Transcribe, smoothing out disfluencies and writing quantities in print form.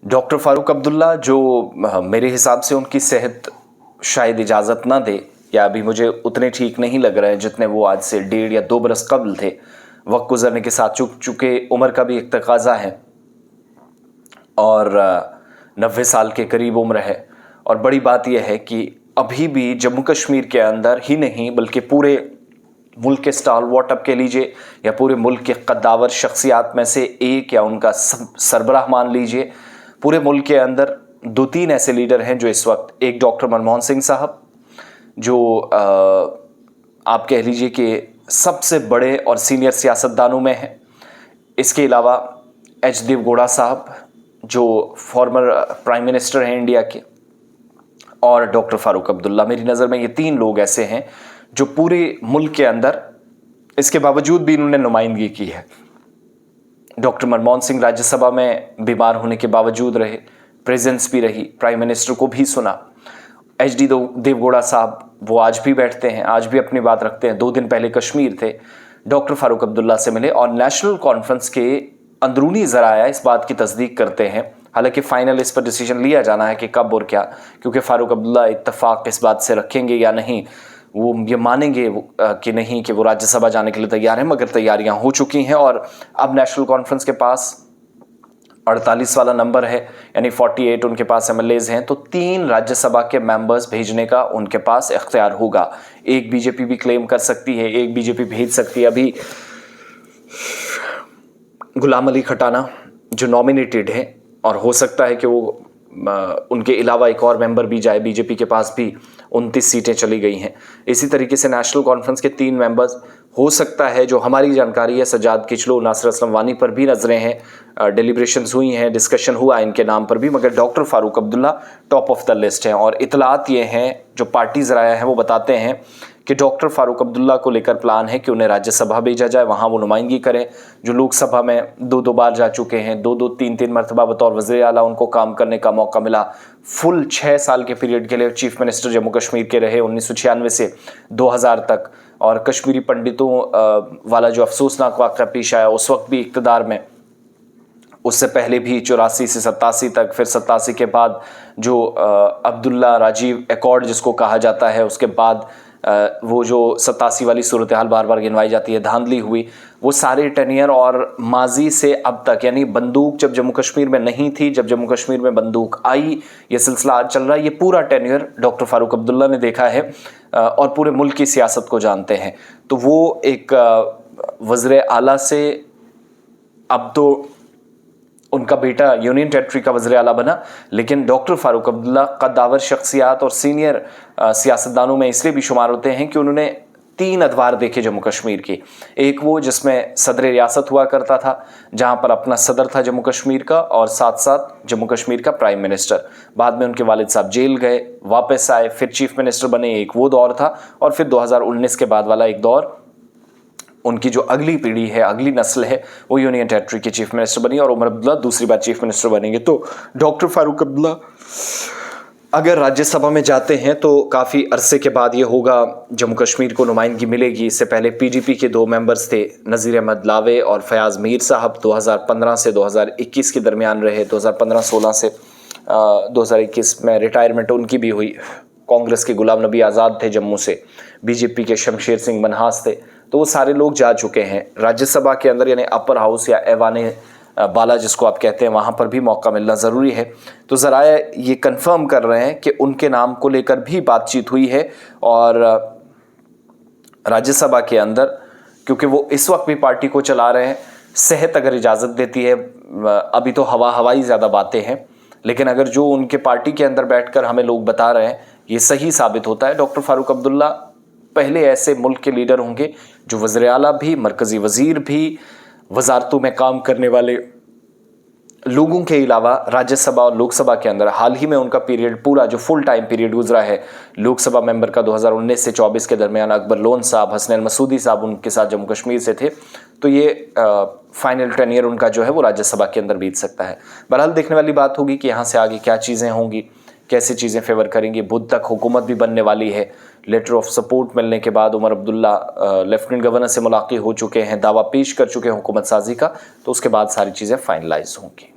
Doctor Farooq Abdullah जो मेरे हिसाब से उनकी सेहत शायद इजाज़त ना दे, या अभी मुझे उतने ठीक नहीं लग रहे हैं जितने वो आज से 1.5 या 2 बरस कबल थे। वक्त गुजरने के साथ चुके उम्र का भी एक तकाजा है और 90 साल के करीब उम्र है। और बड़ी बात यह है कि अभी भी जम्मू कश्मीर के अंदर ही नहीं बल्कि पूरे मुल्क के स्टालवर्ट आप कह लीजिए या पूरे मुल्क के कद्दावर शख्सियात में से एक या उनका सरबराह मान लीजिए, पूरे मुल्क के अंदर 2-3 ऐसे लीडर हैं जो इस वक्त, एक डॉक्टर मनमोहन सिंह साहब जो आप कह लीजिए कि सबसे बड़े और सीनियर सियासतदानों में हैं। इसके अलावा एच देवगौड़ा साहब जो फॉर्मर प्राइम मिनिस्टर हैं इंडिया के, और डॉक्टर फारूक अब्दुल्ला। मेरी नज़र में ये 3 लोग ऐसे हैं जो पूरे मुल्क के अंदर, इसके बावजूद भी इन्होंने नुमाइंदगी की है। डॉक्टर मनमोहन सिंह राज्यसभा में बीमार होने के बावजूद रहे, प्रेजेंस भी रही, प्राइम मिनिस्टर को भी सुना। एच डी देवगौड़ा साहब वो आज भी बैठते हैं, आज भी अपनी बात रखते हैं। 2 दिन पहले कश्मीर थे, डॉक्टर फारूक अब्दुल्ला से मिले और नेशनल कॉन्फ्रेंस के अंदरूनी ज़राया इस बात की तस्दीक करते हैं। हालांकि फाइनल इस पर डिसीजन लिया जाना है कि कब और क्या, क्योंकि फारूक अब्दुल्ला इत्तफाक इस बात से रखेंगे या नहीं, वो ये मानेंगे कि नहीं कि वो राज्यसभा जाने के लिए तैयार हैं, मगर तैयारियां हो चुकी हैं। और अब नेशनल कॉन्फ्रेंस के पास 48 वाला नंबर है, यानी 48 उनके पास एमएलएज हैं, तो 3 राज्यसभा के मेंबर्स भेजने का उनके पास इख्तियार होगा। एक बीजेपी भी क्लेम कर सकती है, एक बीजेपी भेज सकती है। अभी गुलाम अली खटाना जो नॉमिनेटेड है, और हो सकता है कि वो उनके अलावा एक और मेंबर भी जाए, बीजेपी के पास भी 29 सीटें चली गई हैं। इसी तरीके से नेशनल कॉन्फ्रेंस के 3 मेंबर्स हो सकता है, जो हमारी जानकारी है, सजाद किचलू, नासिर असलम वानी पर भी नजरें हैं, डेलिब्रेशंस हुई हैं, डिस्कशन हुआ है इनके नाम पर भी, मगर doctor Farooq Abdullah top of the list हैं। और इतलात ये हैं, जो पार्टी ज़राया हैं वो बताते हैं कि डॉक्टर फारूक अब्दुल्ला को लेकर प्लान है कि उन्हें राज्यसभा भेजा जाए, वहाँ वो नुमाइंदगी करें। जो लोकसभा में 2-2 बार जा चुके हैं, 2-2, 3-3 मरतबा बतौर वज़ीर आला उनको काम करने का मौका मिला। फुल 6 साल के पीरियड के लिए चीफ मिनिस्टर जम्मू कश्मीर के रहे 1996 से 2000 तक। और कश्मीरी पंडितों वाला जो अफसोसनाक वाक़या पेश आया उस वक्त भी इक़्तिदार में, उससे पहले भी 84 से 87 तक, फिर 87 के बाद जो अब्दुल्ला राजीव एकॉर्ड जिसको कहा जाता है, उसके बाद वो जो 87 वाली सूरत हाल बार बार गिनवाई जाती है, धांधली हुई, वो सारे टेनियर और माजी से अब तक, यानी बंदूक जब जम्मू कश्मीर में नहीं थी, जब जम्मू कश्मीर में बंदूक आई, ये सिलसिला आज चल रहा है, ये पूरा टेनियर डॉक्टर फारूक अब्दुल्ला ने देखा है और पूरे मुल्क की सियासत को जानते हैं। तो वो एक वज़ीर आला से, अब तो उनका बेटा यूनियन टेरिटरी का वज़ीर आला बना, लेकिन डॉक्टर फारूक अब्दुल्ला कद्दावर शख्सियात और सीनियर सियासतदानों में इसलिए भी शुमार होते हैं कि उन्होंने 3 अदवार देखे जम्मू कश्मीर की। एक वो जिसमें सदर रियासत हुआ करता था, जहां पर अपना सदर था जम्मू कश्मीर का, और साथ साथ जम्मू कश्मीर का प्राइम मिनिस्टर। बाद में उनके वालिद साहब जेल गए, वापस आए, फिर चीफ मिनिस्टर बने, एक वो दौर था। और फिर 2019 के बाद वाला एक दौर, उनकी जो अगली पीढ़ी है, अगली नस्ल है, वो यूनियन टेरिटरी के चीफ मिनिस्टर बनी और उमर अब्दुल्ला दूसरी बार चीफ मिनिस्टर बनेंगे। तो डॉक्टर फारूक अब्दुल्ला अगर राज्यसभा में जाते हैं तो काफ़ी अरसे के बाद ये होगा, जम्मू कश्मीर को नुमाइंदगी मिलेगी। इससे पहले पीडीपी के 2 मेंबर्स थे, नज़ीर अहमद लावे और फयाज़ मीर साहब, 2015 से 2021 के दरमियान रहे। 2015-16 से 2021 में रिटायरमेंट उनकी भी हुई। कांग्रेस के गुलाम नबी आज़ाद थे जम्मू से, बीजेपी के शमशेर सिंह मनहास थे। तो वो सारे लोग जा चुके हैं राज्यसभा के अंदर, यानी अपर हाउस या ऐवाने बाला जिसको आप कहते हैं, वहाँ पर भी मौका मिलना ज़रूरी है। तो ज़राया ये कंफर्म कर रहे हैं कि उनके नाम को लेकर भी बातचीत हुई है। और राज्यसभा के अंदर, क्योंकि वो इस वक्त भी पार्टी को चला रहे हैं, सेहत अगर इजाज़त देती है, अभी तो हवाई ज़्यादा बातें हैं, लेकिन अगर जो उनके पार्टी के अंदर बैठकर हमें लोग बता रहे हैं ये सही साबित होता है, डॉक्टर फारूक अब्दुल्ला पहले ऐसे मुल्क के लीडर होंगे जो वज़ीर आला भी, मरकज़ी वज़ीर भी, वजारतों में काम करने वाले लोगों के अलावा राज्यसभा और लोकसभा के अंदर हाल ही में उनका पीरियड, पूरा जो फुल टाइम पीरियड गुजरा है लोकसभा मेंबर का 2019 से 24 के दरमियान, अकबर लोन साहब, हसनैन मसूदी साहब उनके साथ जम्मू कश्मीर से थे। तो ये फाइनल टेनियर उनका जो है वो राज्यसभा के अंदर बीत सकता है। बहरहाल देखने वाली बात होगी कि यहाँ से आगे क्या चीज़ें होंगी, कैसी चीज़ें फेवर करेंगी। बुध तक हुकूमत भी बनने वाली है। लेटर ऑफ सपोर्ट मिलने के बाद उमर अब्दुल्ला लेफ्टिनेंट गवर्नर से मुलाकात हो चुके हैं, दावा पेश कर चुके हैं हुकूमत साजी का, तो उसके बाद सारी चीज़ें फाइनलाइज होंगी।